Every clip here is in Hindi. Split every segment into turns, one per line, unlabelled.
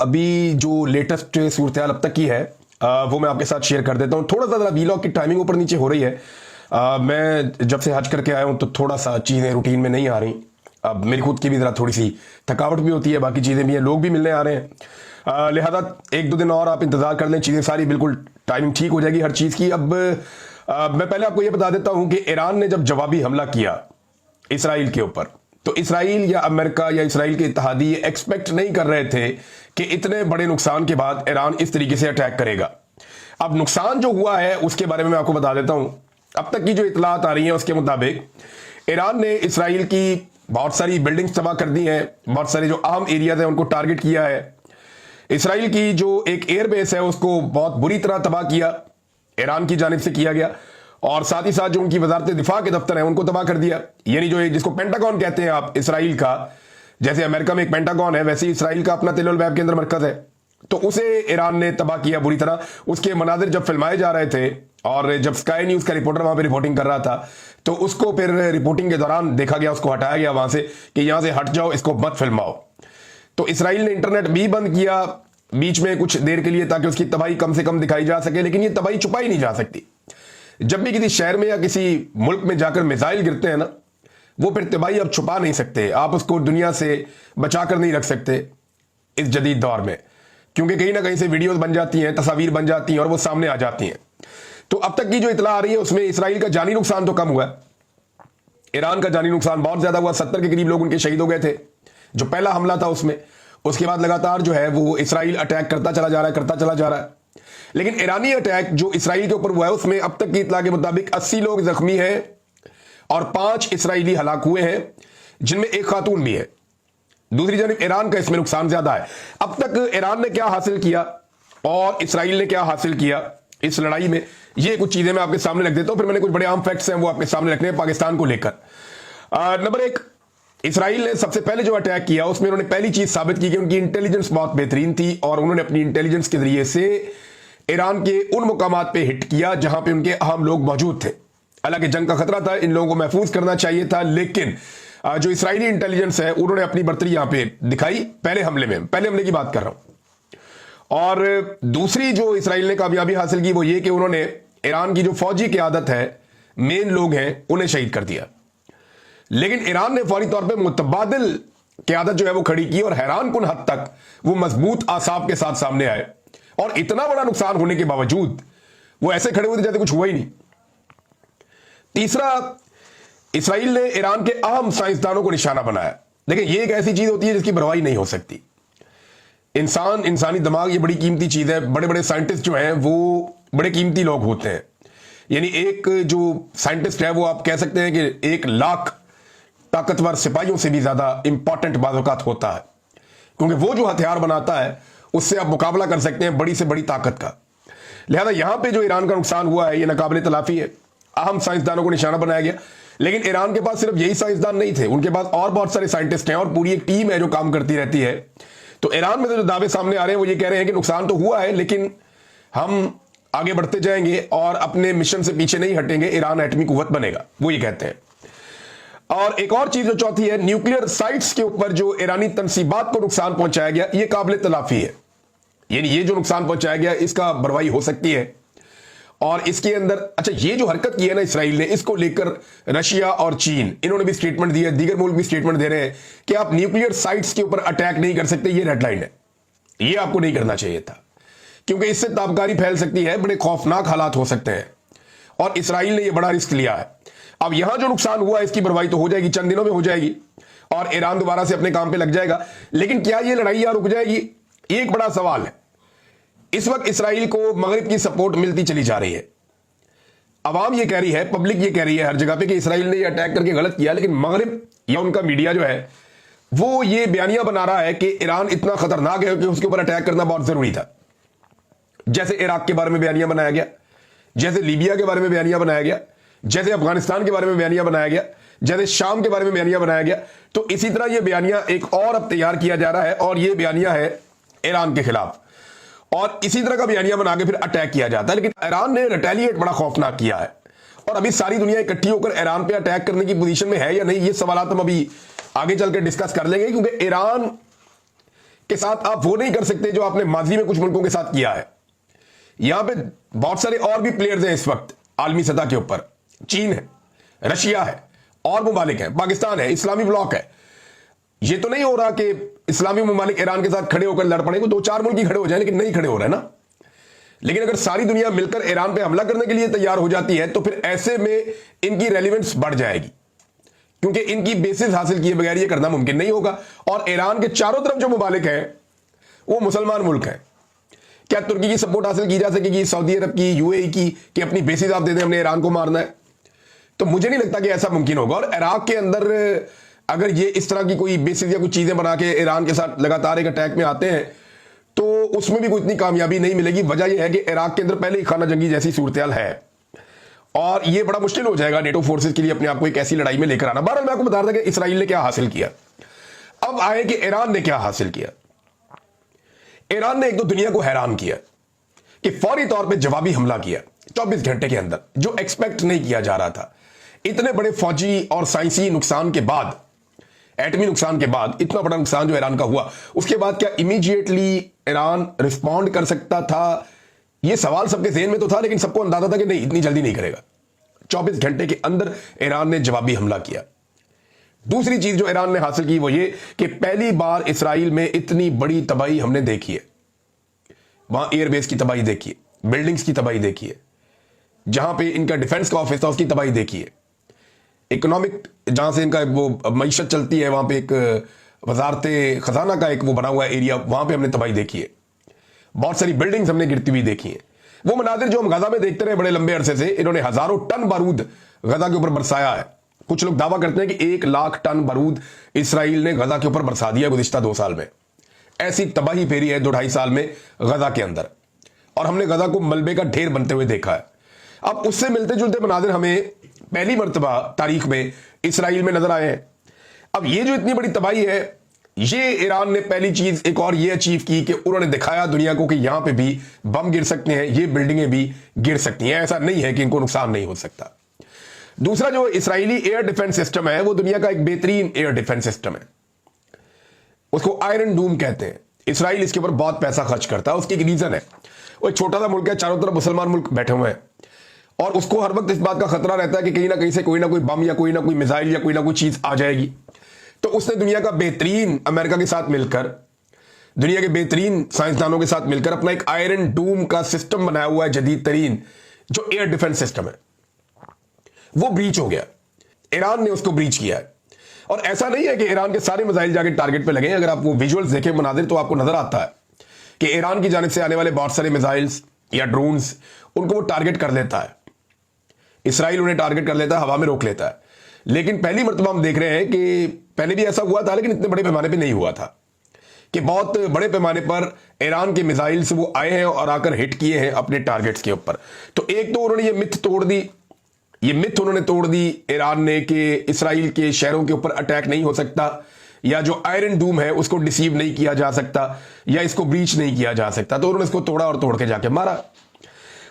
अभी जो लेटेस्ट सूरत हाल अब तक की है वो मैं आपके साथ शेयर कर देता हूँ। थोड़ा सा ज़रा वीलॉग की टाइमिंग ऊपर नीचे हो रही है। मैं जब से हज करके आया हूँ तो थोड़ा सा चीज़ें रूटीन में नहीं आ रही। अब मेरी खुद की भी ज़रा थोड़ी सी थकावट भी होती है, बाकी चीज़ें भी हैं, लोग भी मिलने आ रहे हैं। लिहाजा एक दो दिन और आप इंतज़ार कर लें, चीज़ें सारी बिल्कुल टाइमिंग ठीक हो जाएगी हर चीज़ की। अब मैं पहले आपको ये बता देता हूँ कि ईरान ने जब जवाबी हमला किया इसराइल के ऊपर, तो इसराइल या अमेरिका या इसराइल के इत्तेहादी एक्सपेक्ट नहीं कर रहे थे कि इतने बड़े नुकसान के बाद ईरान इस तरीके से अटैक करेगा। अब नुकसान जो हुआ है उसके बारे में मैं आपको बता देता हूं। अब तक की जो इतलात आ रही हैं उसके मुताबिक ईरान ने इसराइल की बहुत सारी बिल्डिंग्स तबाह कर दी हैं, बहुत सारे जो अहम एरियाज हैं उनको टारगेट किया है। इसराइल की जो एक एयरबेस है उसको बहुत बुरी तरह तबाह किया, ईरान की जानिब से किया गया। और साथ ही साथ जो उनकी वजारत दिफा के दफ्तर हैं उनको तबाह कर दिया। यानी जो जिसको पेंटागन कहते हैं आप इसराइल का, जैसे अमेरिका में एक पेंटागन है वैसे इसराइल का अपना तेल अल-वैब के अंदर मरकज है, तो उसे ईरान ने तबाह किया बुरी तरह। उसके मनाजिर जब फिल्माए जा रहे थे और जब स्काई न्यूज का रिपोर्टर वहां पर रिपोर्टिंग कर रहा था तो उसको फिर रिपोर्टिंग के दौरान देखा गया, उसको हटाया गया वहां से कि यहां से हट जाओ, इसको मत फिल्माओ। तो इसराइल ने इंटरनेट भी बंद किया बीच में कुछ देर के लिए ताकि उसकी तबाही कम से कम दिखाई जा सके, लेकिन ये तबाही छुपाई नहीं जा सकती। जब भी किसी शहर में या किसी मुल्क में जाकर मिसाइल गिरते हैं ना, वो फिर तबाही अब छुपा नहीं सकते, आप उसको दुनिया से बचाकर नहीं रख सकते इस जदीद दौर में, क्योंकि कहीं ना कहीं से वीडियोस बन जाती हैं, तस्वीर बन जाती हैं और वो सामने आ जाती हैं। तो अब तक की जो इतला आ रही है उसमें इसराइल का जानी नुकसान तो कम हुआ है, ईरान का जानी नुकसान बहुत ज्यादा हुआ। 70 के करीब लोग उनके शहीद हो गए थे जो पहला हमला था उसमें। उसके बाद लगातार जो है वो इसराइल अटैक करता चला जा रहा है। लेकिन ईरानी अटैक जो इसराइल के ऊपर हुआ है उसमें अब तक की इतला के मुताबिक 80 लोग जख्मी हैं और 5 इसराइली हलाक हुए हैं, जिनमें एक खातून भी है। दूसरी जानिब ईरान का इसमें नुकसान ज्यादा है। अब तक ईरान ने क्या हासिल किया और इसराइल ने क्या हासिल किया इस लड़ाई में, ये कुछ चीजें मैं आपके सामने रख देता हूं। फिर मैंने कुछ बड़े आम फैक्ट्स हैं वो आपके सामने रखने हैं पाकिस्तान को लेकर। नंबर 1, इसराइल ने सबसे पहले जो अटैक किया उसमें उन्होंने पहली चीज साबित की कि उनकी इंटेलिजेंस बहुत बेहतरीन थी और उन्होंने अपनी इंटेलिजेंस के जरिए से ईरान के उन मुकामात पे हिट किया जहां पे उनके अहम लोग मौजूद थे। हालांकि जंग का खतरा था, इन लोगों को महफूज करना चाहिए था, लेकिन जो इसराइली इंटेलिजेंस है उन्होंने अपनी बर्तरी यहां पे दिखाई पहले हमले की बात कर रहा हूं। और दूसरी जो इसराइल ने कामयाबी हासिल की वो ये कि उन्होंने ईरान की जो फौजी क़यादत है, मेन लोग हैं, उन्हें शहीद कर दिया। लेकिन ईरान ने फौरी तौर पर मुतबादिल क़यादत जो है वो खड़ी की और हैरान कुन हद तक वो मजबूत आसाब के साथ सामने आए और इतना बड़ा नुकसान होने के बावजूद वो ऐसे खड़े हुए थे जैसे कुछ हुआ ही नहीं। तीसरा, इसराइल ने ईरान के अहम साइंसदानों को निशाना बनाया। देखिए ये एक ऐसी चीज होती है जिसकी परवाही नहीं हो सकती। इंसानी दिमाग ये बड़ी कीमती चीज है। बड़े बड़े साइंटिस्ट जो हैं वो बड़े कीमती लोग होते हैं। यानी एक जो साइंटिस्ट है वो आप कह सकते हैं कि 1 लाख ताकतवर सिपाहियों से भी ज्यादा इंपॉर्टेंट बाज़ होता है, क्योंकि वो जो हथियार बनाता है उससे आप मुकाबला कर सकते हैं बड़ी से बड़ी ताकत का। लिहाजा यहां पे जो ईरान का नुकसान हुआ है ये नाकाबिले तलाफी है। अहम साइंसदानों को निशाना बनाया गया, लेकिन ईरान के पास सिर्फ यही साइंसदान नहीं थे, उनके पास और बहुत सारे साइंटिस्ट हैं और पूरी एक टीम है जो काम करती रहती है। तो ईरान में जो दावे सामने आ रहे हैं वो ये कह रहे हैं कि नुकसान तो हुआ है लेकिन हम आगे बढ़ते जाएंगे और अपने मिशन से पीछे नहीं हटेंगे, ईरान एटमी कुव्वत बनेगा, वो ये कहते हैं। और एक और चीज जो चौथी है, न्यूक्लियर साइट्स के ऊपर जो ईरानी तनसीबात को नुकसान पहुंचाया गया ये काबिल तलाफी है। यानी ये जो नुकसान पहुंचाया गया इसका भरवाई हो सकती है। और इसके अंदर अच्छा ये जो हरकत की है ना इसराइल ने, इसको लेकर रशिया और चीन इन्होंने भी स्टेटमेंट दिया, दीगर मुल्क भी स्टेटमेंट दे रहे हैं कि आप न्यूक्लियर साइट्स के ऊपर अटैक नहीं कर सकते, ये रेड लाइन है, ये आपको नहीं करना चाहिए था, क्योंकि इससे ताबकारी फैल सकती है, बड़े खौफनाक हालात हो सकते हैं। और इसराइल ने यह बड़ा रिस्क लिया है। अब यहां जो नुकसान हुआ इसकी भरवाई तो हो जाएगी, चंद दिनों में हो जाएगी और ईरान दोबारा से अपने काम पे लग जाएगा। लेकिन क्या यह लड़ाई यहां रुक जाएगी, एक बड़ा सवाल है। इस वक्त इसराइल को मगरिब की सपोर्ट मिलती चली जा रही है। अवाम ये कह रही है, पब्लिक ये कह रही है हर जगह पे कि इसराइल ने ये अटैक करके गलत किया, लेकिन मगरिब या उनका मीडिया जो है वो ये बयानियां बना रहा है कि ईरान इतना खतरनाक है कि उसके ऊपर अटैक करना बहुत जरूरी था। जैसे इराक के बारे में बयानियां बनाया गया, जैसे लीबिया के बारे में बयानियां बनाया गया, जैसे अफगानिस्तान के बारे में बयानियां बनाया गया, जैसे शाम के बारे में बयानियां बनाया गया। तो इसी तरह यह बयानियां एक और अब तैयार किया जा रहा है और यह बयानियां है ईरान के खिलाफ, और इसी तरह का बयानियां बना के फिर अटैक किया जाता है। लेकिन ईरान ने रिटेलिएट बड़ा खौफनाक किया है और अभी सारी दुनिया इकट्ठी होकर ईरान पे अटैक करने की पोजीशन में है या नहीं, ये सवाल हम अभी आगे चलकर डिस्कस कर लेंगे, क्योंकि ईरान के साथ आप वो नहीं कर सकते जो आपने माजी में कुछ मुल्कों के साथ किया है। यहां पे बहुत सारे और भी प्लेयर्स हैं इस वक्त आलमी सतह के ऊपर। चीन है, रशिया है, और ममालिक है, पाकिस्तान है, इस्लामी ब्लॉक है। ये तो नहीं हो रहा कि इस्लामी ममालिक ईरान के साथ खड़े होकर लड़ पड़े, दो चार मुल्क ही खड़े हो जाए, लेकिन नहीं खड़े हो रहे ना। लेकिन अगर सारी दुनिया मिलकर ईरान पे हमला करने के लिए तैयार हो जाती है तो फिर ऐसे में इनकी रेलिवेंस बढ़ जाएगी, क्योंकि इनकी बेसिस हासिल किए बगैर ये करना मुमकिन नहीं होगा। और ईरान के चारों तरफ जो ममालिक हैं वो मुसलमान मुल्क हैं। क्या तुर्की की सपोर्ट हासिल की जा सकेगी, सऊदी अरब की, यूएई की, कि अपनी बेसिस आप दे दें, हमने ईरान को मारना है? तो मुझे नहीं लगता कि ऐसा मुमकिन होगा। और इराक के अंदर अगर ये इस तरह की कोई बेसिस या कुछ चीजें बना के ईरान के साथ लगातार एक अटैक में आते हैं तो उसमें भी कोई इतनी कामयाबी नहीं मिलेगी। वजह यह है कि इराक के अंदर पहले ही खाना जंगी जैसी सूरत है और यह बड़ा मुश्किल हो जाएगा नेटो फोर्सेस के लिए अपने आप को एक ऐसी लड़ाई में लेकर आना। बहरहाल मैं आपको बता रहा था कि इसराइल ने क्या हासिल किया। अब आए कि ईरान ने क्या हासिल किया। ईरान ने एक तो दुनिया को हैरान किया कि फौरी तौर पे जवाबी हमला किया 24 घंटे के अंदर, जो एक्सपेक्ट नहीं किया जा रहा था। इतने बड़े फौजी और साइंसी नुकसान के बाद, एटमी नुकसान के बाद, इतना बड़ा नुकसान जो ईरान का हुआ, उसके बाद क्या इमीडिएटली ईरान रिस्पॉन्ड कर सकता था? यह सवाल सबके ज़हन में तो था, लेकिन सबको अंदाजा था कि नहीं, इतनी जल्दी नहीं करेगा। 24 घंटे के अंदर ईरान ने जवाबी हमला किया। दूसरी चीज जो ईरान ने हासिल की वो ये कि पहली बार इसराइल में इतनी बड़ी तबाही हमने देखी है। वहां एयरबेस की तबाही देखी है, बिल्डिंग्स की तबाही देखी है, जहां पे इनका डिफेंस का ऑफिस था उसकी तबाही देखी है, इकोनॉमिक जहां से इनका वो मईशत चलती है, वहां पे एक वजारत खजाना का एक वो बना हुआ एरिया, वहां पे हमने तबाही देखी है। बहुत सारी बिल्डिंग्स हमने गिरती हुई देखी है। वो मनाजिर जो हम गजा में देखते रहे बड़े लंबे अरसे से, इन्होंने हजारों टन बारूद गजा के ऊपर बरसाया है। कुछ लोग दावा करते हैं कि 1 लाख टन बारूद इसराइल ने गजा के ऊपर बरसा दिया गुज़िश्ता 2 साल में। ऐसी तबाही फेरी है 2-2.5 साल में गजा के अंदर, और हमने गजा को मलबे का ढेर बनते हुए देखा है। अब उससे मिलते जुलते मनाजिर हमें पहली मर्तबा तारीख में इसराइल में नजर आए हैं। अब ये जो इतनी बड़ी तबाही है, ये ईरान ने पहली चीज एक और ये अचीव की कि उन्होंने दिखाया दुनिया को कि यहां पे भी बम गिर सकते हैं, ये बिल्डिंगें भी गिर सकती हैं, ऐसा नहीं है कि इनको नुकसान नहीं हो सकता। दूसरा जो इसराइली एयर डिफेंस सिस्टम है वो दुनिया का एक बेहतरीन एयर डिफेंस सिस्टम है, उसको आयरन डूम कहते हैं। इसराइल इसके ऊपर बहुत पैसा खर्च करता है, उसकी एक रीजन है, वो एक छोटा सा मुल्क है, चारों तरफ मुसलमान मुल्क बैठे हुए हैं, और उसको हर वक्त इस बात का खतरा रहता है कि कहीं ना कहीं से कोई ना कोई बम या कोई ना कोई मिसाइल या कोई ना कोई चीज आ जाएगी। तो उसने दुनिया का बेहतरीन, अमेरिका के साथ मिलकर, दुनिया के बेहतरीन साइंसदानों के साथ मिलकर अपना एक आयरन डूम का सिस्टम बनाया हुआ है, जदीद तरीन जो एयर डिफेंस सिस्टम है। वो ब्रीच हो गया, ईरान ने उसको ब्रीच किया है। और ऐसा नहीं है कि ईरान के सारे मिसाइल जाके टारगेट पे लगे। अगर आप वो विजुअल्स देखें मनाजिर, तो आपको नजर आता है कि ईरान की जानिब से आने वाले बहुत सारे मिसाइल्स या ड्रोन्स, उनको वो टारगेट कर लेता है, इसराइल उन्हें टारगेट कर लेता है, हवा में रोक लेता है। लेकिन पहली मर्तबा हम देख रहे हैं कि पहले भी ऐसा हुआ था, लेकिन इतने बड़े पैमाने पर नहीं हुआ था, कि बहुत बड़े पैमाने पर ईरान के मिसाइल से वो आए हैं और आकर हिट किए हैं अपने टारगेट्स के ऊपर। तो एक तो उन्होंने ये मिथ तोड़ दी, ये मिथ उन्होंने तोड़ दी ईरान ने कि इसराइल के शहरों के ऊपर अटैक नहीं हो सकता, या जो आयरन डूम है उसको डिसीव नहीं किया जा सकता, या इसको ब्रीच नहीं किया जा सकता। तो उन्होंने इसको तोड़ा और तोड़ के जाके मारा।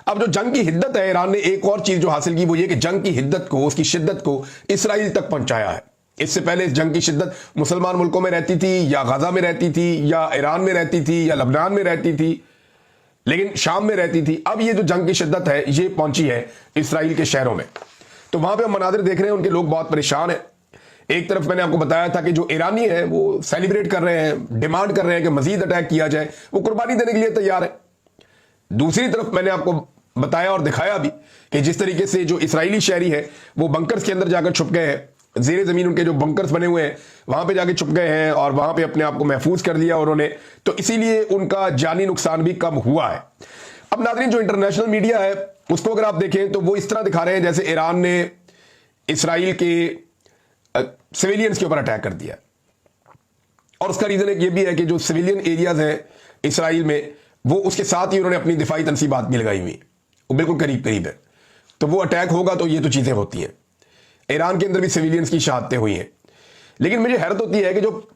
अब जो जंग की हिद्दत है, ईरान ने एक और चीज जो हासिल की वो ये कि जंग की हिद्दत को, उसकी शिद्दत को इसराइल तक पहुंचाया है। इससे पहले इस जंग की शिद्दत मुसलमान मुल्कों में रहती थी, या गजा में रहती थी, या ईरान में रहती थी, या लबनान में रहती थी, लेकिन शाम में रहती थी। अब ये जो जंग की शिद्दत है ये पहुंची है इसराइल के शहरों में। तो वहां पे हम मनाजिर देख रहे हैं, उनके लोग बहुत परेशान हैं। एक तरफ मैंने आपको बताया था कि जो ईरानी है वो सेलिब्रेट कर रहे हैं, डिमांड कर रहे हैं कि मजीद अटैक किया जाए, वो कुर्बानी देने के लिए तैयार है। दूसरी तरफ मैंने आपको बताया और दिखाया भी कि जिस तरीके से जो इसराइली शहरी है वो बंकर्स के अंदर जाकर छुप गए हैं, जेर जमीन उनके जो बंकर्स बने हुए हैं वहां पे जाके छुप गए हैं और वहां पे अपने आप को महफूज कर लिया उन्होंने। तो इसीलिए उनका जानी नुकसान भी कम हुआ है। अब नाज़रीन, जो इंटरनेशनल मीडिया है उसको अगर आप देखें तो वो इस तरह दिखा रहे हैं जैसे ईरान ने इसराइल के सिविलियंस के ऊपर अटैक कर दिया। और उसका रीजन एक ये भी है कि जो सिविलियन एरियाज हैं इसराइल में, वो उसके साथ ही उन्होंने अपनी दिफाई तनसीबात भी लगाई हुई, वो बिल्कुल करीब करीब है। तो वो अटैक होगा तो ये तो चीजें होती हैं। ईरान के अंदर भी सिविलियंस की शहादतें हुई हैं। लेकिन मुझे हैरत होती है कि जो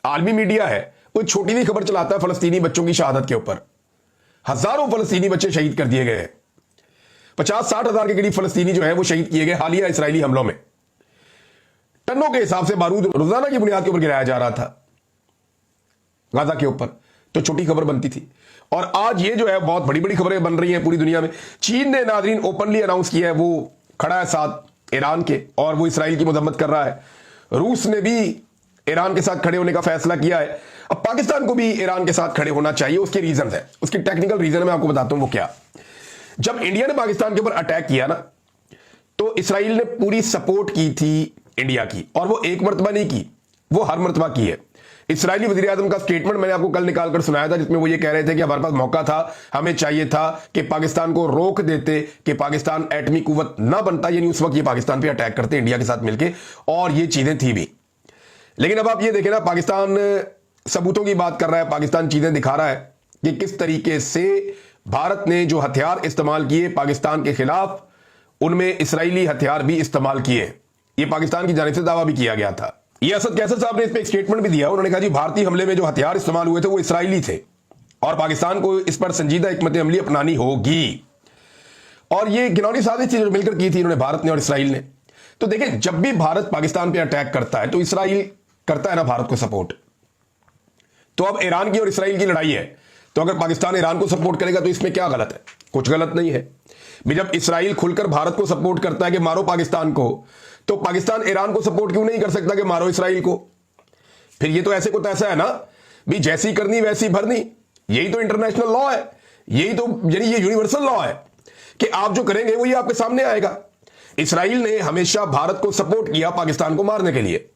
आलमी मीडिया है वो छोटी सी खबर चलाता है फलस्तीनी बच्चों की शहादत के ऊपर। हजारों फलस्तीनी बच्चे शहीद कर दिए गए हैं, 50-60 हजार के करीब फलस्तीनी जो है वो शहीद किए गए हालिया इसराइली हमलों में। टनों के हिसाब से बारूद रोजाना की बुनियाद के ऊपर गिराया जा रहा था। गाजा के ऊपर, तो छोटी खबर बनती थी। और आज ये जो है बहुत बड़ी बड़ी खबरें बन रही हैं पूरी दुनिया में। चीन ने नादरीन ओपनली अनाउंस किया है वो खड़ा है साथ ईरान के, और वो इसराइल की मजम्मत कर रहा है। रूस ने भी ईरान के साथ खड़े होने का फैसला किया है। अब पाकिस्तान को भी ईरान के साथ खड़े होना चाहिए। उसके रीजन है, उसकी टेक्निकल रीजन मैं आपको बताता हूं वो क्या। जब इंडिया ने पाकिस्तान के ऊपर अटैक किया ना, तो इसराइल ने पूरी सपोर्ट की थी इंडिया की, और वो एक मरतबा नहीं की, वो हर मरतबा की है। इसराइली वजीर आजम का स्टेटमेंट मैंने आपको कल निकाल कर सुनाया था, जिसमें वो ये कह रहे थे कि हमारे पास मौका था, हमें चाहिए था कि पाकिस्तान को रोक देते कि पाकिस्तान एटमी कुव्वत ना बनता, यानी उस वक्त ये पाकिस्तान पे अटैक करते इंडिया के साथ मिलकर, और ये चीजें थी भी। लेकिन अब आप ये देखें ना, पाकिस्तान सबूतों की बात कर रहा है, पाकिस्तान चीजें दिखा रहा है कि किस तरीके से भारत ने जो हथियार इस्तेमाल किए पाकिस्तान के खिलाफ, उनमें इसराइली हथियार भी इस्तेमाल किए। ये पाकिस्तान की जानिब से दावा भी किया गया था। ये असद कैसर साहब ने इस पे एक स्टेटमेंट भी दिया। उन्होंने कहा जी भारतीय हमले में जो हथियार इस्तेमाल हुए थे वो इसराइली थे, और पाकिस्तान को इस पर संजीदा हिकमत अमली अपनानी होगी। और ये घिनौनी साजिश थी जो मिलकर की थी इन्होंने, भारत ने और इसराइल ने। तो देखें, जब भी भारत पाकिस्तान पे अटैक करता है तो इसराइल करता है ना भारत को सपोर्ट। तो अब ईरान की और इसराइल की लड़ाई है, तो अगर पाकिस्तान ईरान को सपोर्ट करेगा तो इसमें क्या गलत है? कुछ गलत नहीं है। भी जब इसराइल खुलकर भारत को सपोर्ट करता है कि मारो पाकिस्तान को, तो पाकिस्तान ईरान को सपोर्ट क्यों नहीं कर सकता कि मारो इसराइल को? फिर ये तो ऐसे को तैसा है ना, भी जैसी करनी वैसी भरनी। यही तो इंटरनेशनल लॉ है, यही तो यानी ये यूनिवर्सल लॉ है कि आप जो करेंगे वो ये आपके सामने आएगा। इसराइल ने हमेशा भारत को सपोर्ट किया पाकिस्तान को मारने के लिए,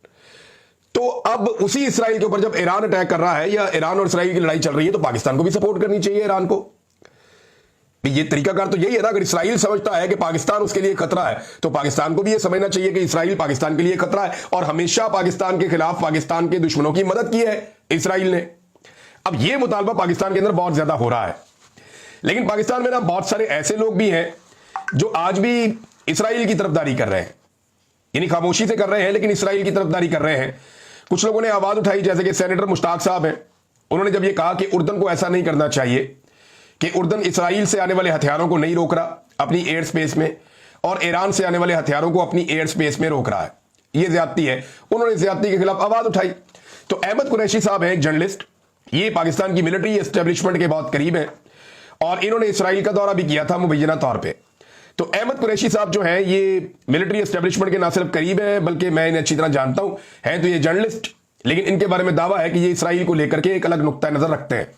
तो अब उसी इसराइल के ऊपर जब ईरान अटैक कर रहा है या ईरान और इसराइल की लड़ाई चल रही है, तो पाकिस्तान को भी सपोर्ट करनी चाहिए ईरान को। ये तरीकाकार तो यही है ना। अगर इसराइल समझता है कि पाकिस्तान उसके लिए खतरा है, तो पाकिस्तान को भी ये समझना चाहिए कि इसराइल पाकिस्तान के लिए खतरा है, और हमेशा पाकिस्तान के खिलाफ पाकिस्तान के दुश्मनों की मदद की है इसराइल ने। अब ये मुतालबा पाकिस्तान के अंदर बहुत ज्यादा हो रहा है। लेकिन पाकिस्तान में ना बहुत सारे ऐसे लोग भी हैं जो आज भी इसराइल की तरफदारी कर रहे हैं, यानी खामोशी से कर रहे हैं लेकिन इसराइल की तरफदारी कर रहे हैं। कुछ लोगों ने आवाज उठाई, जैसे कि सेनेटर मुश्ताक साहब हैं, उन्होंने जब ये कहा कि उर्दन को ऐसा नहीं करना चाहिए कि उर्दन इसराइल से आने वाले हथियारों को नहीं रोक रहा अपनी एयर स्पेस में, और ईरान से आने वाले हथियारों को अपनी एयर स्पेस में रोक रहा है, ये ज्यादती है। उन्होंने ज्यादती के खिलाफ आवाज उठाई। तो अहमद कुरैशी साहब हैं एक जर्नलिस्ट, ये पाकिस्तान की मिलिट्री एस्टेब्लिशमेंट के बहुत करीब हैं, और इन्होंने इसराइल का दौरा भी किया था मुबैना तौर पर। तो अहमद कुरैशी साहब जो हैं ये मिलिट्री एस्टेब्लिशमेंट के ना सिर्फ करीब हैं, बल्कि मैं इन्हें अच्छी तरह जानता हूं। हैं तो ये जर्नलिस्ट, लेकिन इनके बारे में दावा है कि ये इसराइल को लेकर के एक अलग नुक्ता नजर रखते हैं,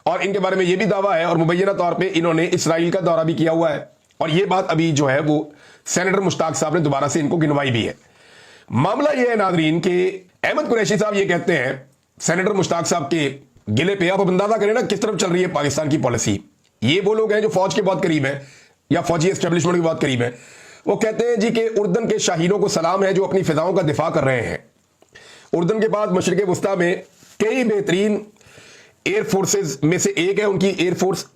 और इनके बारे में ये भी दावा है, और मुबैना तौर पे इन्होंने इसराइल का दौरा भी किया हुआ है। और ये बात अभी जो है वो सेनेटर मुश्ताक साहब ने दोबारा से इनको गिनवाई भी है। मामला ये है नादरीन कि अहमद कुरैशी साहब ये कहते हैं सेनेटर मुश्ताक साहब के गिले पे, आप अंदाजा करें ना किस तरफ चल रही है पाकिस्तान की पॉलिसी। ये वो लोग हैं जो फौज के बहुत करीब है या फौजी एस्टेब्लिशमेंट के बहुत करीब है। वो कहते हैं जी कि उर्दन के शाहीनों को सलाम है जो अपनी फिजाओं का दिफा कर रहे हैं। उर्दन के बाद मशरिक वस्ता में कई बेहतरीन एयर फोर्सेज में से एक है उनकी एयर फोर्स।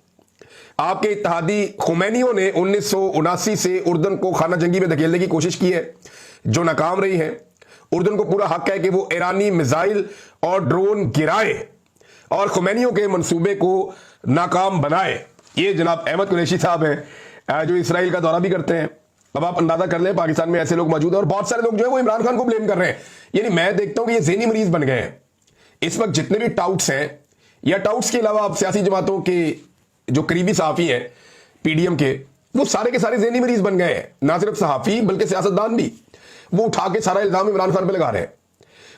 आपके इत्तेहादी खुमैनियों ने 1979 से उर्दन को खाना जंगी में धकेलने की कोशिश की है, जो नाकाम रही है। उर्दन को पूरा हक है कि वो ईरानी मिसाइल और ड्रोन गिराए और खुमैनियों के मंसूबे को नाकाम बनाए। ये जनाब अहमद कुरैशी साहब हैं जो इसराइल का दौरा भी करते हैं। अब आप अंदाजा कर लें पाकिस्तान में ऐसे लोग मौजूद हैं, और बहुत सारे लोग जो है वो इमरान खान को ब्लेम कर रहे हैं। यानी मैं देखता हूं कि ये ज़हनी मरीज बन गए हैं इस वक्त। जितने भी टाउट्स हैं, या टाउट्स के अलावा आप सियासी जमातों के जो करीबी सहाफ़ी हैं पीडीएम के, वो सारे के सारे ज़हनी मरीज बन गए हैं। ना सिर्फ सहाफ़ी बल्कि सियासतदान भी वो उठा के सारा इल्जाम इमरान खान पे लगा रहे हैं,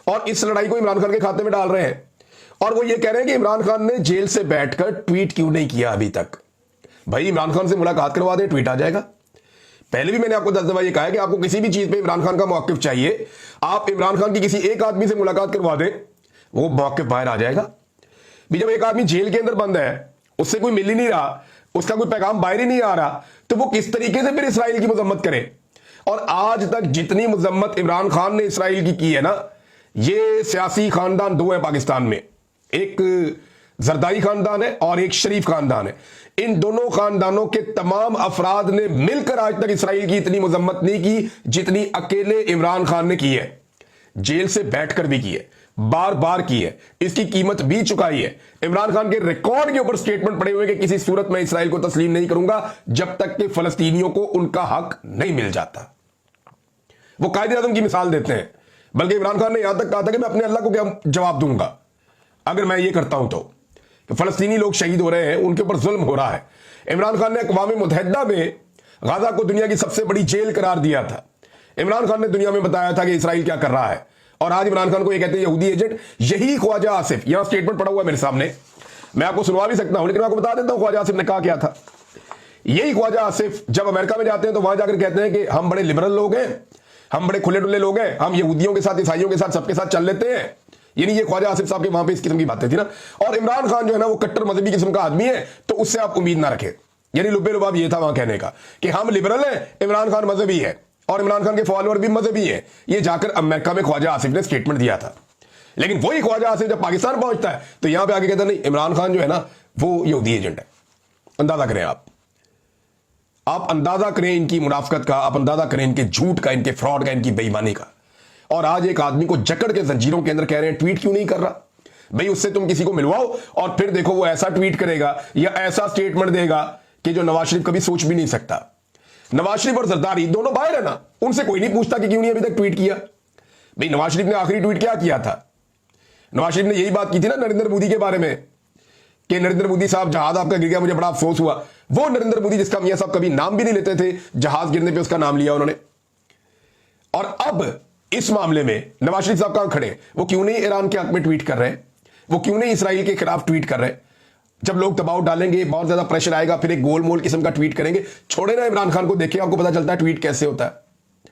और इस लड़ाई को इमरान खान के खाते में डाल रहे हैं। और वो ये कह रहे हैं कि इमरान खान ने जेल से बैठकर ट्वीट क्यों नहीं किया अभी तक। भाई इमरान खान से मुलाकात करवा दें, ट्वीट आ जाएगा। पहले भी मैंने आपको 10 दफा ये कहा है कि आपको किसी भी चीज पे इमरान खान का मौकिफ चाहिए, आप इमरान खान की किसी एक आदमी से मुलाकात करवा दें, वो मौकिफ बाहर आ जाएगा। भी जब एक आदमी जेल के अंदर बंद है, उससे कोई मिल ही नहीं रहा, उसका कोई पैगाम बाहर ही नहीं आ रहा, तो वो किस तरीके से फिर इसराइल की मजम्मत करे। और आज तक जितनी मजम्मत इमरान खान ने इसराइल की है ना, ये सियासी खानदान दो है पाकिस्तान में, एक जरदारी खानदान है और एक शरीफ खानदान है। इन दोनों खानदानों के तमाम अफराद ने मिलकर आज तक इसराइल की इतनी मजम्मत नहीं की जितनी अकेले इमरान खान ने की है। जेल से बैठकर भी की है, बार बार की है, इसकी कीमत भी चुकाई है। इमरान खान के रिकॉर्ड के ऊपर स्टेटमेंट पड़े हुए कि किसी सूरत में इसराइल को तस्लीम नहीं करूंगा जब तक कि फलस्तीनियों को उनका हक नहीं मिल जाता। वो कायदे आजम की मिसाल देते हैं, बल्कि इमरान खान ने यहां तक कहा था कि मैं अपने अल्लाह को क्या जवाब दूंगा। अगर मैं ये करता हूं तो फलस्तीनी लोग शहीद हो रहे हैं, उनके ऊपर जुल्म हो रहा है। इमरान खान ने अक़वाम मुत्तहिदा में गाजा को दुनिया की सबसे बड़ी जेल करार दिया था। इमरान खान ने दुनिया में बताया था कि इसराइल क्या कर रहा है, और आज इमरान खान को ये कहते हैं यहूदी एजेंट। यही ख्वाजा आसिफ, यहां स्टेटमेंट पड़ा हुआ है मेरे सामने, मैं आपको सुनवा भी सकता हूं, लेकिन मैं आपको बता देता हूं ख्वाजा आसिफ ने कहा क्या था। यही ख्वाजा आसिफ जब अमेरिका में जाते हैं तो वहां जाकर कहते हैं कि हम बड़े लिबरल लोग हैं, हम बड़े खुले डुल्ले लोग हैं, हम यहूदियों के साथ, ईसाइयों के साथ, सबके साथ चल लेते हैं। यानी ये ख्वाजा आसिफ साहब के वहां पे इस किस्म की बातें थी ना। और इमरान खान जो है ना वो कट्टर मजहबी किस्म का आदमी है, तो उससे आप उम्मीद ना रखें। यानी लुब्बे लुबाब ये था वहां कहने का कि हम लिबरल हैं, इमरान खान मजहबी है और इमरान खान के फॉलोअर भी मजहबी है। ये जाकर अमेरिका में ख्वाजा आसिफ ने स्टेटमेंट दिया था। लेकिन वही ख्वाजा आसिफ जब पाकिस्तान पहुंचता है तो यहां पे आके कहता नहीं, इमरान खान जो है ना वो यहूदी एजेंट है। अंदाजा करें आप अंदाजा करें इनकी मुनाफकत का, आप अंदाजा करें इनके झूठ का, इनके फ्रॉड का, इनकी बेईमानी का। और आज एक आदमी को जकड़ के जंजीरों के अंदर कह रहे हैं ट्वीट क्यों नहीं कर रहा। भाई उससे तुम किसी को मिलवाओ और फिर देखो वो ऐसा ट्वीट करेगा या ऐसा स्टेटमेंट देगा कि जो नवाज शरीफ कभी सोच भी नहीं सकता। नवाज शरीफ और जरदारी दोनों बाहर है ना, उनसे कोई नहीं पूछता कि क्यों नहीं अभी तक ट्वीट किया। भाई नवाज शरीफ ने आखिरी ट्वीट क्या किया था? नवाज शरीफ ने यही बात की थी ना नरेंद्र मोदी के बारे में कि नरेंद्र मोदी साहब जहाज आपका गिर गया, मुझे बड़ा अफसोस हुआ। वो नरेंद्र मोदी जिसका मियां साहब कभी नाम भी नहीं लेते थे, जहाज गिरने पे उसका नाम लिया उन्होंने। और अब इस मामले में नवाज शरीफ साहब कहां खड़े? वो क्यों नहीं ईरान के हक में ट्वीट कर रहे हैं? वो क्यों नहीं इसराइल के खिलाफ ट्वीट कर रहे हैं? जब लोग दबाव डालेंगे, बहुत ज्यादा प्रेशर आएगा, फिर एक गोलमोल किस्म का ट्वीट करेंगे। छोड़े ना इमरान खान को, देखिए आपको पता चलता है ट्वीट कैसे होता है।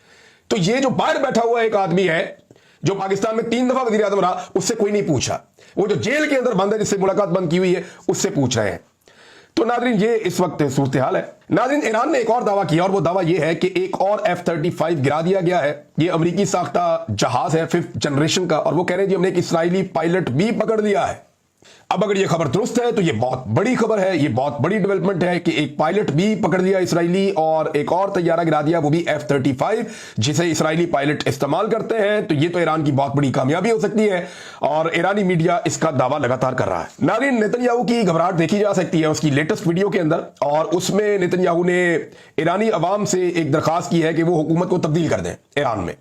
तो ये जो बाहर बैठा हुआ एक आदमी है जो पाकिस्तान में 3 दफा वज़ीर आज़म रहा, उससे कोई नहीं पूछा। वो जो जेल के अंदर बंद है, जिससे मुलाकात बंद की हुई है, उससे पूछ रहे हैं। तो नाज़रीन ये इस वक्त सूरत हाल है। नाज़रीन ईरान ने एक और दावा किया और वो दावा ये है कि एक और F-35 गिरा दिया गया है। ये अमेरिकी साख्ता जहाज है 5th जनरेशन का, और वो कह रहे हैं जी हमने एक इसराइली पायलट भी पकड़ लिया है। अब अगर ये खबर दुरुस्त है तो ये बहुत बड़ी खबर है, ये बहुत बड़ी डेवलपमेंट है कि एक पायलट भी पकड़ लिया इसराइली, और एक और तैयारा गिरा दिया, वो भी F-35, जिसे इसराइली पायलट इस्तेमाल करते हैं। तो ये तो ईरान की बहुत बड़ी कामयाबी हो सकती है और ईरानी मीडिया इसका दावा लगातार कर रहा है। नाज़रीन नेतन्याहू की घबराहट देखी जा सकती है उसकी लेटेस्ट वीडियो के अंदर, और उसमें नेतन्याहू ने ईरानी अवाम से एक दरखास्त की है कि वो हुकूमत को तब्दील कर दें ईरान में।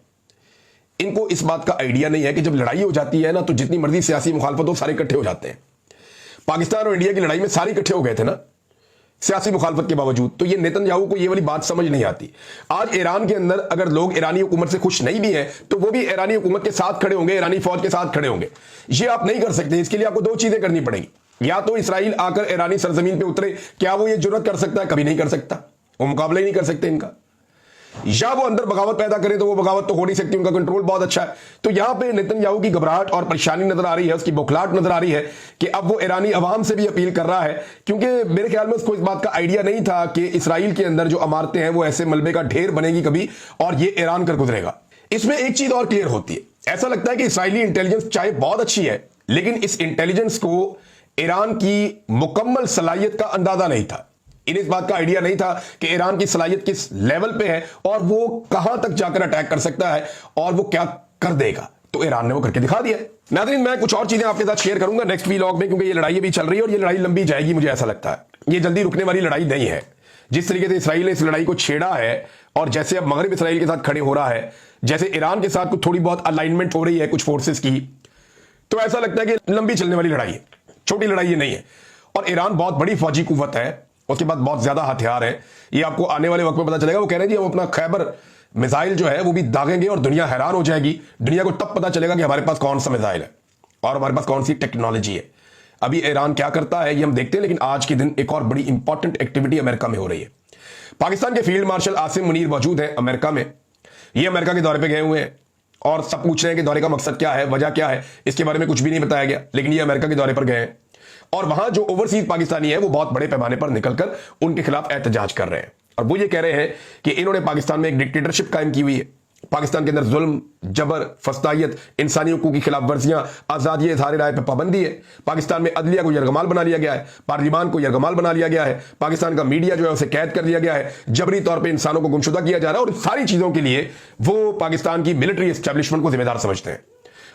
इनको इस बात का आइडिया नहीं है कि जब लड़ाई हो जाती है ना तो जितनी मर्जी सियासी मुखालफत हो सारे इकट्ठे हो जाते हैं। पाकिस्तान और इंडिया की लड़ाई में सारे इकट्ठे हो गए थे ना सियासी मुखालफत के बावजूद। तो ये नेतन्याहू को ये वाली बात समझ नहीं आती। आज ईरान के अंदर अगर लोग ईरानी हुकूमत से खुश नहीं भी हैं तो वो भी ईरानी हुकूमत के साथ खड़े होंगे, ईरानी फौज के साथ खड़े होंगे। ये आप नहीं कर सकते। इसके लिए आपको 2 चीजें करनी पड़ेगी। या तो इसराइल आकर ईरानी सरजमीन पे उतरे, क्या वो ये जुर्रत कर सकता है? कभी नहीं कर सकता, वो मुकाबला ही नहीं कर सकते इनका। या वो अंदर बगावत पैदा करें तो वो बगावत तो हो नहीं सकती, उनका कंट्रोल बहुत अच्छा है। तो यहां पे नेतन्याहू की घबराहट और परेशानी नजर आ रही है, उसकी बौखलाहट नजर आ रही है कि अब वो ईरानी अवाम से भी अपील कर रहा है, क्योंकि मेरे ख्याल में उसको इस बात का आइडिया नहीं था कि इसराइल के अंदर जो इमारतें हैं वो ऐसे मलबे का ढेर बनेगी कभी और ये ईरान कर गुजरेगा। इसमें एक चीज और क्लियर होती है, ऐसा लगता है कि इसराइली इंटेलिजेंस चाहे बहुत अच्छी है, लेकिन इस इंटेलिजेंस को ईरान की मुकम्मल सलाहियत का अंदाजा नहीं था। इन्हें इस बात का आइडिया नहीं था कि ईरान की सलाहियत किस लेवल पे है और वो कहां तक जाकर अटैक कर सकता है और वो क्या कर देगा। तो ईरान ने वो करके दिखा दिया। नाज़रीन मैं कुछ और चीजें आपके साथ शेयर करूंगा नेक्स्ट व्लॉग में, क्योंकि ये लड़ाई अभी चल रही है और ये लड़ाई लंबी जाएगी, मुझे ऐसा लगता है। ये जल्दी रुकने वाली लड़ाई नहीं है। जिस तरीके से इसराइल ने इस लड़ाई को छेड़ा है और जैसे अब मगरिब इसराइल के साथ खड़े हो रहा है, जैसे ईरान के साथ थोड़ी बहुत अलाइनमेंट हो रही है कुछ फोर्सेस की, तो ऐसा लगता है कि लंबी चलने वाली लड़ाई है, छोटी लड़ाई ये नहीं है। और ईरान बहुत बड़ी फौजी कुव्वत है, उसके बाद बहुत ज्यादा हथियार है। ये आपको आने वाले वक्त में पता चलेगा। वो कह रहे हैं जी हम अपना खैबर मिसाइल जो है वो भी दागेंगे और दुनिया हैरान हो जाएगी। दुनिया को तब पता चलेगा कि हमारे पास कौन सा मिसाइल है और हमारे पास कौन सी टेक्नोलॉजी है। अभी ईरान क्या करता है ये हम देखते हैं, लेकिन आज के दिन एक और बड़ी इंपॉर्टेंट एक्टिविटी अमेरिका में हो रही है। पाकिस्तान के फील्ड मार्शल आसिम मुनीर मौजूद है अमेरिका में। ये अमेरिका के दौरे पर गए हुए हैं और सब पूछ रहे हैं कि दौरे का मकसद क्या है, वजह क्या है। इसके बारे में कुछ भी नहीं बताया गया, लेकिन ये अमेरिका के दौरे पर गए हैं और वहां जो ओवरसीज पाकिस्तानी है वो बहुत बड़े पैमाने पर निकलकर उनके खिलाफ एहतजाज कर रहे हैं। और वो ये कह रहे हैं कि इन्होंने पाकिस्तान में एक डिक्टेटरशिप कायम की हुई है। पाकिस्तान के अंदर जुल्म, जबर, फस्तायत, इंसानी हकूक की खिलाफ वर्जियां, आजादी इज़हार राय पर पाबंदी है। पाकिस्तान में अदलिया को यरगमाल बना लिया गया है, पार्लिमान को यरगमाल बना लिया गया है, पाकिस्तान का मीडिया जो है उसे कैद कर दिया गया है, जबरी तौर पर इंसानों को गुमशुदा किया जा रहा है। और सारी चीजों के लिए वो पाकिस्तान की मिलिट्री एस्टेब्लिशमेंट को जिम्मेदार समझते हैं।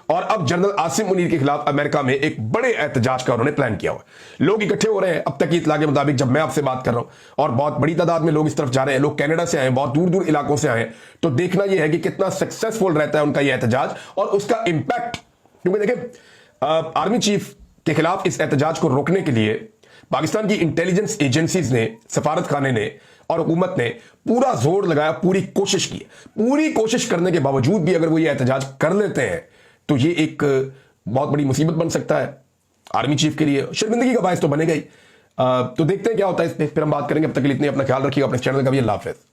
और अब जनरल आसिम मुनीर के खिलाफ अमेरिका में एक बड़े एहतजाज का उन्होंने प्लान किया हुआ। लोग इकट्ठे हो रहे हैं अब तक की इत्तला के मुताबिक, जब मैं आपसे बात कर रहा हूं, और बहुत बड़ी तादाद में लोग इस तरफ जा रहे हैं। लोग कनाडा से आए, बहुत दूर दूर इलाकों से आए। तो देखना यह है कि कितना सक्सेसफुल रहता है उनका यह एहतजाज और उसका इंपैक्ट। क्योंकि देखिए आर्मी चीफ के खिलाफ इस एहतजाज को रोकने के लिए पाकिस्तान की इंटेलिजेंस एजेंसीज ने, सफारत खाने ने और हुकूमत ने पूरा जोर लगाया, पूरी कोशिश की। पूरी कोशिश करने के बावजूद भी अगर वो ये एहतजाज कर लेते हैं तो ये एक बहुत बड़ी मुसीबत बन सकता है आर्मी चीफ के लिए। शर्मिंदगी का बायस तो बनेगा ही। तो देखते हैं क्या होता है इस पर, फिर हम बात करेंगे। अब तक के लिए इतने, अपना ख्याल रखिएगा, अपने चैनल का भी। अल्लाह हाफिज़।